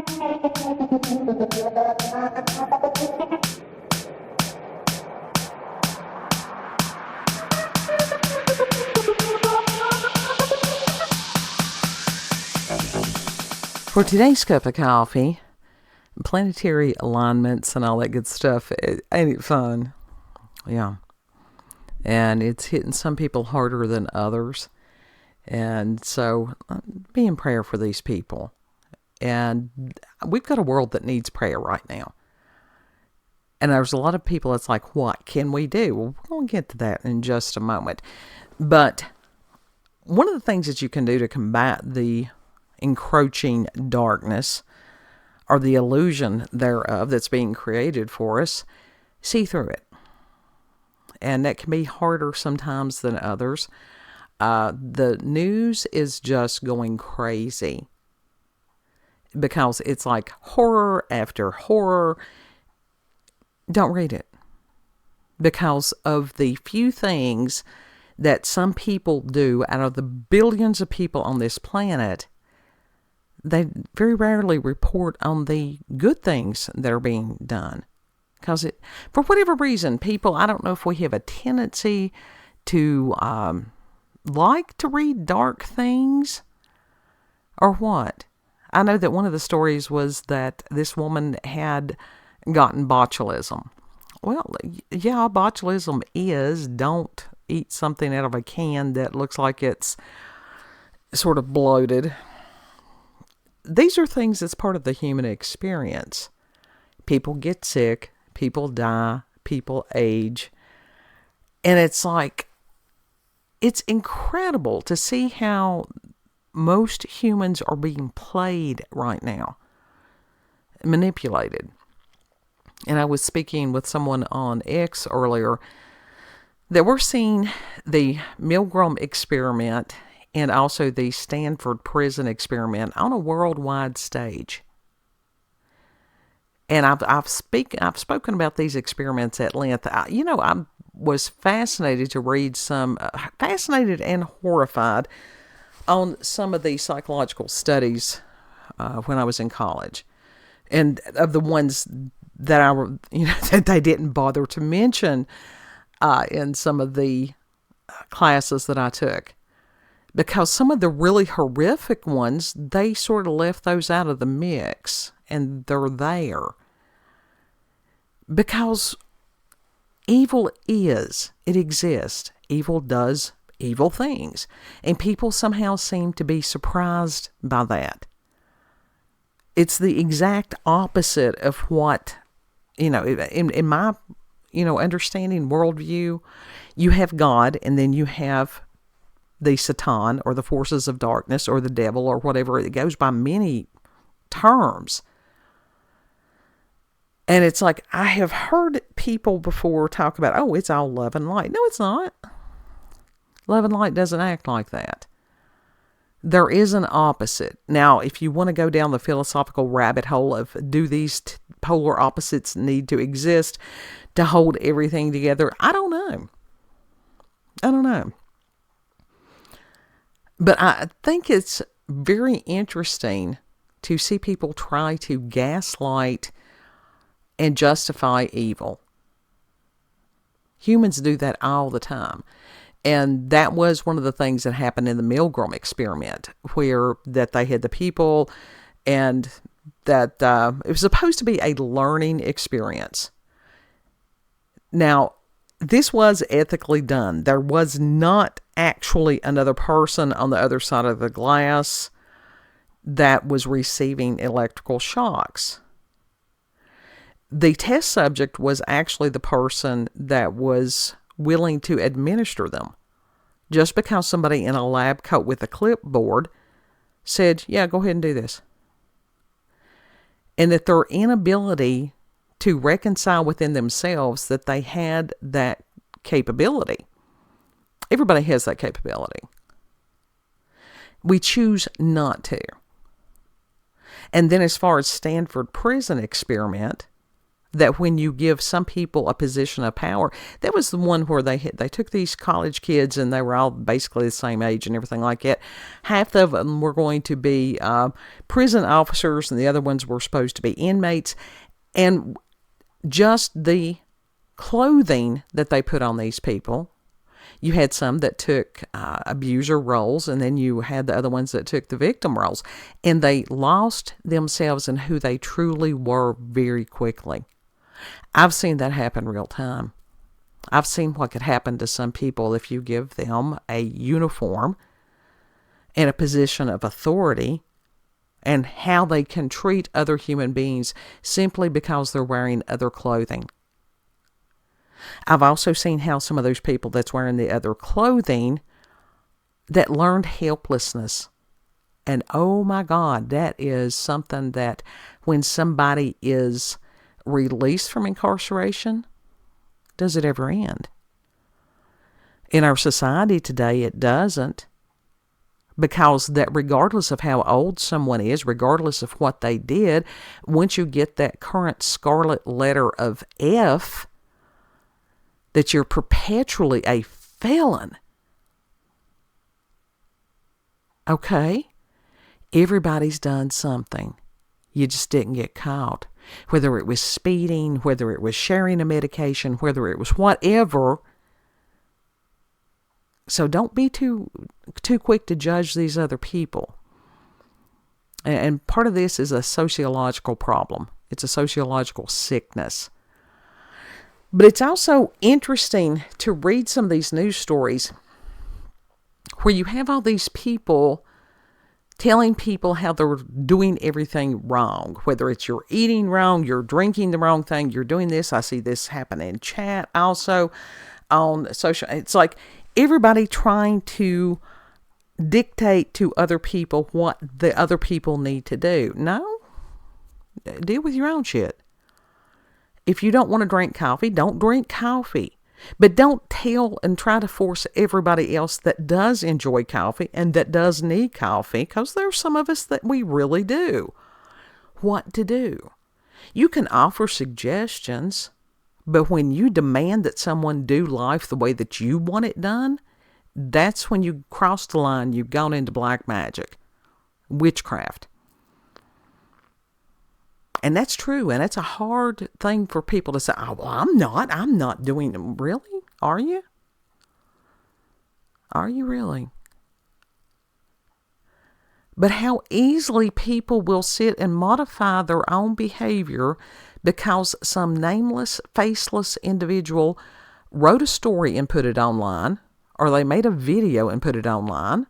For today's cup of coffee, planetary alignments and all that good stuff, ain't it fun? Yeah. And it's hitting some people harder than others. And so be in prayer for these people. And we've got a world that needs prayer right now. And there's a lot of people that's like, what can we do? Well, we're going to get to that in just a moment. But one of the things that you can do to combat the encroaching darkness or the illusion thereof that's being created for us, see through it. And that can be harder sometimes than others. The news is just going crazy because it's like horror after horror. Don't read it because of the few things that some people do out of the billions of people on this planet. They very rarely report on the good things that are being done. Because for whatever reason, people, I don't know if we have a tendency to like to read dark things or what. I know that one of the stories was that this woman had gotten botulism. Well, yeah, botulism is, don't eat something out of a can that looks like it's sort of bloated. These are things that's part of the human experience. People get sick, people die, people age. And it's like, it's incredible to see how most humans are being played right now, manipulated. And I was speaking with someone on X earlier that we're seeing the Milgram experiment and also the Stanford prison experiment on a worldwide stage. And I've spoken about these experiments at length. I was fascinated to read fascinated and horrified on some of the psychological studies when I was in college, and of the ones that that they didn't bother to mention in some of the classes that I took. Because some of the really horrific ones, they sort of left those out of the mix, and they're there. Because evil it exists. Evil does evil things. And people somehow seem to be surprised by that. It's the exact opposite of what, in my, understanding worldview, you have God, and then you have the Satan or the forces of darkness or the devil or whatever. It goes by many terms. And it's like, I have heard people before talk about, oh, it's all love and light. No, it's not. Love and light doesn't act like that. There is an opposite. Now, if you want to go down the philosophical rabbit hole of do these polar opposites need to exist to hold everything together, I don't know. But I think it's very interesting to see people try to gaslight and justify evil. Humans do that all the time. And that was one of the things that happened in the Milgram experiment, where that they had the people and that it was supposed to be a learning experience. Now, this was ethically done. There was not actually another person on the other side of the glass that was receiving electrical shocks. The test subject was actually the person that was willing to administer them. Just because somebody in a lab coat with a clipboard said, yeah, go ahead and do this. And that their inability to reconcile within themselves that they had that capability. Everybody has that capability. We choose not to. And then as far as Stanford prison experiment, that when you give some people a position of power, that was the one where they took these college kids and they were all basically the same age and everything like that. Half of them were going to be prison officers and the other ones were supposed to be inmates. And just the clothing that they put on these people, you had some that took abuser roles, and then you had the other ones that took the victim roles. And they lost themselves in who they truly were very quickly. I've seen that happen real time. I've seen what could happen to some people if you give them a uniform and a position of authority, and how they can treat other human beings simply because they're wearing other clothing. I've also seen how some of those people that's wearing the other clothing that learned helplessness. And oh my God, that is something that when somebody is released from incarceration, does it ever end? In our society today, it doesn't. Because that regardless of how old someone is, regardless of what they did, once you get that current scarlet letter of F, that you're perpetually a felon. Okay? Everybody's done something. You just didn't get caught. Whether it was speeding, whether it was sharing a medication, whether it was whatever. So don't be too quick to judge these other people. And part of this is a sociological problem. It's a sociological sickness. But it's also interesting to read some of these news stories where you have all these people telling people how they're doing everything wrong. Whether it's you're eating wrong, you're drinking the wrong thing, you're doing this. I see this happen in chat also on social. It's like everybody trying to dictate to other people what the other people need to do. No, deal with your own shit. If you don't want to drink coffee, don't drink coffee. But don't tell and try to force everybody else that does enjoy coffee and that does need coffee, because there's some of us that we really do, what to do. You can offer suggestions, but when you demand that someone do life the way that you want it done, that's when you cross the line. You've gone into black magic, witchcraft. And that's true, and it's a hard thing for people to say, oh, well, I'm not doing it. Really? Are you? Are you really? But how easily people will sit and modify their own behavior because some nameless, faceless individual wrote a story and put it online, or they made a video and put it online.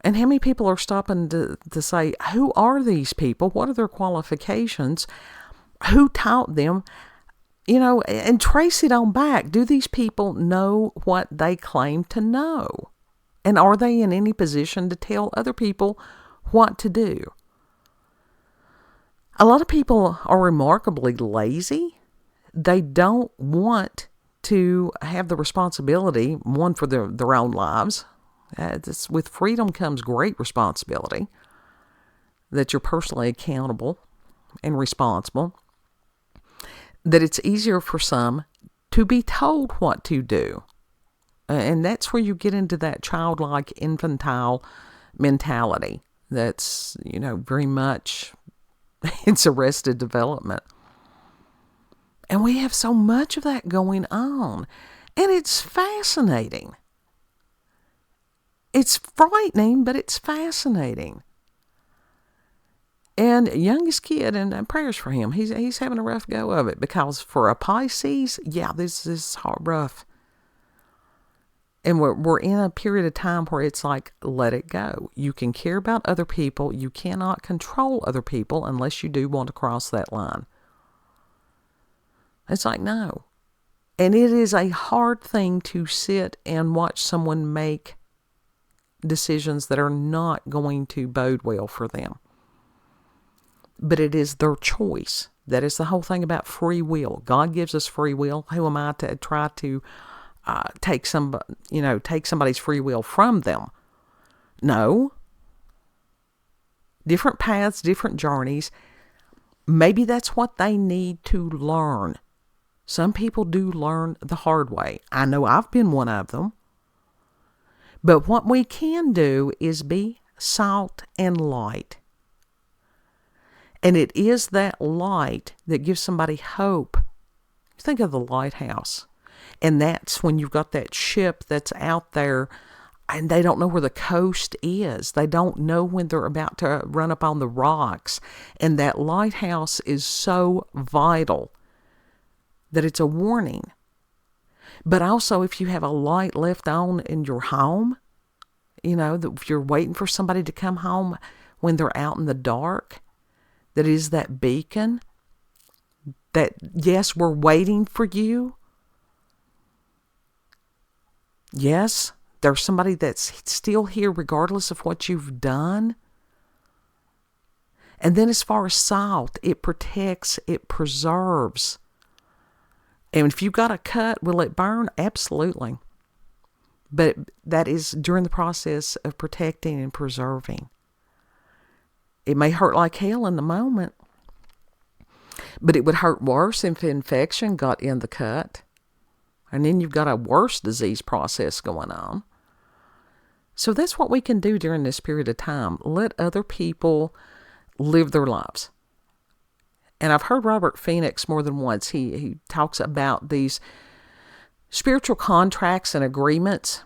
And how many people are stopping to say, who are these people? What are their qualifications? Who taught them? You know, and trace it on back. Do these people know what they claim to know? And are they in any position to tell other people what to do? A lot of people are remarkably lazy. They don't want to have the responsibility, one, for their own lives. With freedom comes great responsibility, that you're personally accountable and responsible, that it's easier for some to be told what to do. And that's where you get into that childlike, infantile mentality that's, very much, it's arrested development. And we have so much of that going on. And it's fascinating. It's frightening, but it's fascinating. And youngest kid, and prayers for him. He's having a rough go of it, because for a Pisces, this is hard, rough. And we're in a period of time where it's like, let it go. You can care about other people. You cannot control other people unless you do want to cross that line. It's like, no. And it is a hard thing to sit and watch someone make decisions that are not going to bode well for them. But it is their choice. That is the whole thing about free will. God gives us free will. Who am I to try to take somebody's free will from them? No. Different paths, different journeys. Maybe that's what they need to learn. Some people do learn the hard way. I know I've been one of them. But what we can do is be salt and light. And it is that light that gives somebody hope. Think of the lighthouse. And that's when you've got that ship that's out there and they don't know where the coast is. They don't know when they're about to run up on the rocks. And that lighthouse is so vital that it's a warning. But also, if you have a light left on in your home, if you're waiting for somebody to come home when they're out in the dark, that is that beacon, that, yes, we're waiting for you. Yes, there's somebody that's still here regardless of what you've done. And then as far as salt, it protects, it preserves. And if you've got a cut, will it burn? Absolutely. But that is during the process of protecting and preserving. It may hurt like hell in the moment, but it would hurt worse if infection got in the cut. And then you've got a worse disease process going on. So that's what we can do during this period of time. Let other people live their lives. And I've heard Robert Phoenix more than once. He talks about these spiritual contracts and agreements.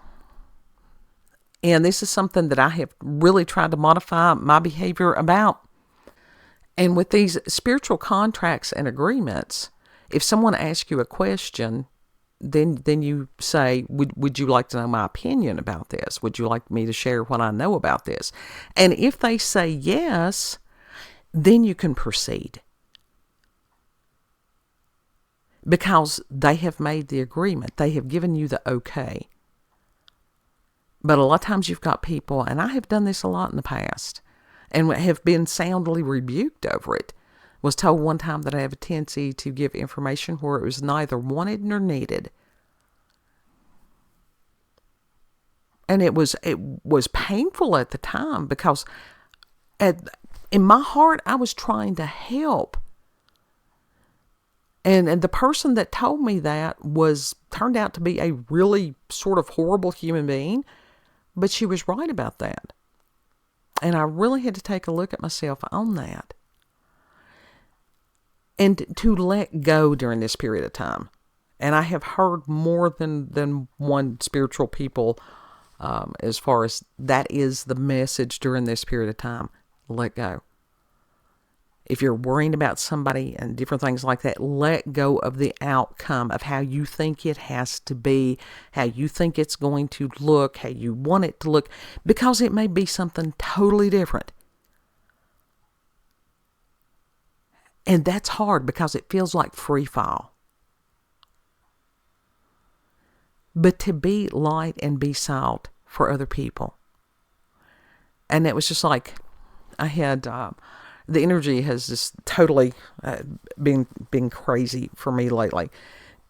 And this is something that I have really tried to modify my behavior about. And with these spiritual contracts and agreements, if someone asks you a question, then you say, would you like to know my opinion about this? Would you like me to share what I know about this? And if they say yes, then you can proceed. Because they have made the agreement. They have given you the okay. But a lot of times you've got people, and I have done this a lot in the past, and have been soundly rebuked over it. Was told one time that I have a tendency to give information where it was neither wanted nor needed. And it was painful at the time because in my heart I was trying to help. And the person that told me that turned out to be a really sort of horrible human being, but she was right about that. And I really had to take a look at myself on that. And to let go during this period of time. And I have heard more than one spiritual people as far as that is the message during this period of time. Let go. If you're worrying about somebody and different things like that, let go of the outcome of how you think it has to be, how you think it's going to look, how you want it to look, because it may be something totally different. And that's hard because it feels like free fall. But to be light and be salt for other people. And it was just like I had... the energy has just totally been crazy for me lately.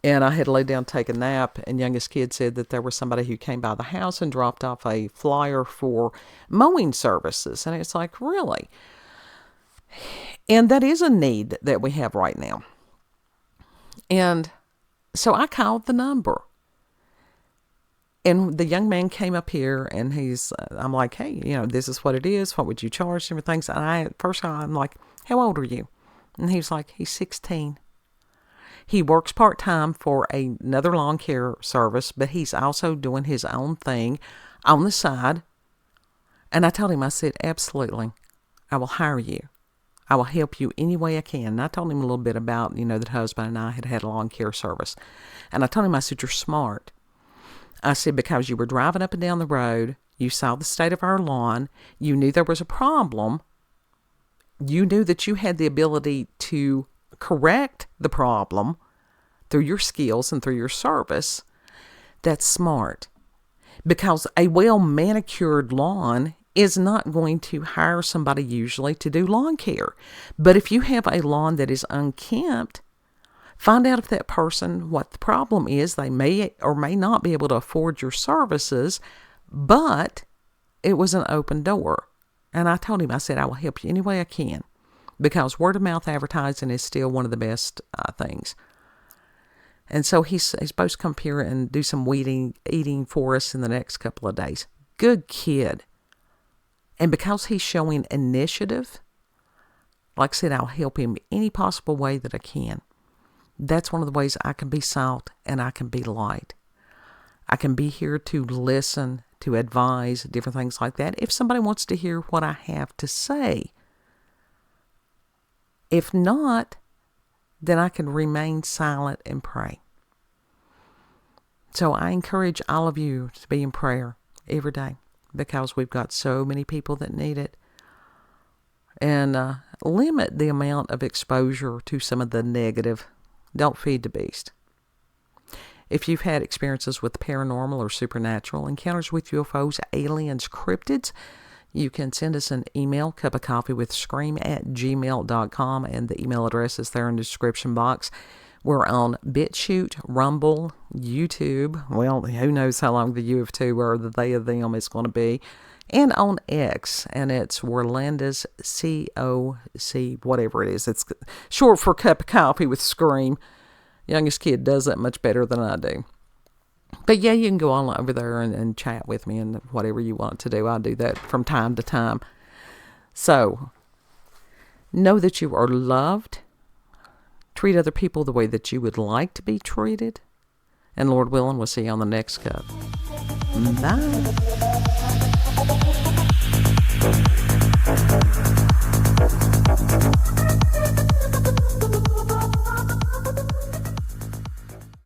And I had laid down to take a nap, and youngest kid said that there was somebody who came by the house and dropped off a flyer for mowing services. And it's like, really? And that is a need that we have right now. And so I called the number. And the young man came up here, and I'm like, hey, this is what it is. What would you charge? And everything. So I'm like, how old are you? And he's like, he's 16. He works part-time for another lawn care service, but he's also doing his own thing on the side. And I told him, I said, absolutely, I will hire you. I will help you any way I can. And I told him a little bit about, that husband and I had a lawn care service. And I told him, I said, you're smart. I said, because you were driving up and down the road, you saw the state of our lawn, you knew there was a problem, you knew that you had the ability to correct the problem through your skills and through your service. That's smart. Because a well-manicured lawn is not going to hire somebody usually to do lawn care. But if you have a lawn that is unkempt, find out if that person, what the problem is. They may or may not be able to afford your services, but it was an open door. And I told him, I said, I will help you any way I can. because word of mouth advertising is still one of the best things. And so he's supposed to come here and do some eating for us in the next couple of days. Good kid. And because he's showing initiative, like I said, I'll help him any possible way that I can. That's one of the ways I can be salt and I can be light. I can be here to listen, to advise, different things like that, if somebody wants to hear what I have to say. If not, then I can remain silent and pray. So I encourage all of you to be in prayer every day, because we've got so many people that need it. And limit the amount of exposure to some of the negative. Don't feed the beast. If you've had experiences with paranormal or supernatural, encounters with UFOs, aliens, cryptids, you can send us an email, cupofcoffeewithscream@gmail.com, and the email address is there in the description box. We're on BitChute, Rumble, YouTube. Well, who knows how long the you of two or the they of them is going to be. And on X, and it's Werlanda's COC, whatever it is. It's short for Cup of Coffee with Scream. Youngest kid does that much better than I do. But yeah, you can go on over there and chat with me and whatever you want to do. I do that from time to time. So, know that you are loved. Treat other people the way that you would like to be treated. And Lord willing, we'll see you on the next cup. Bye.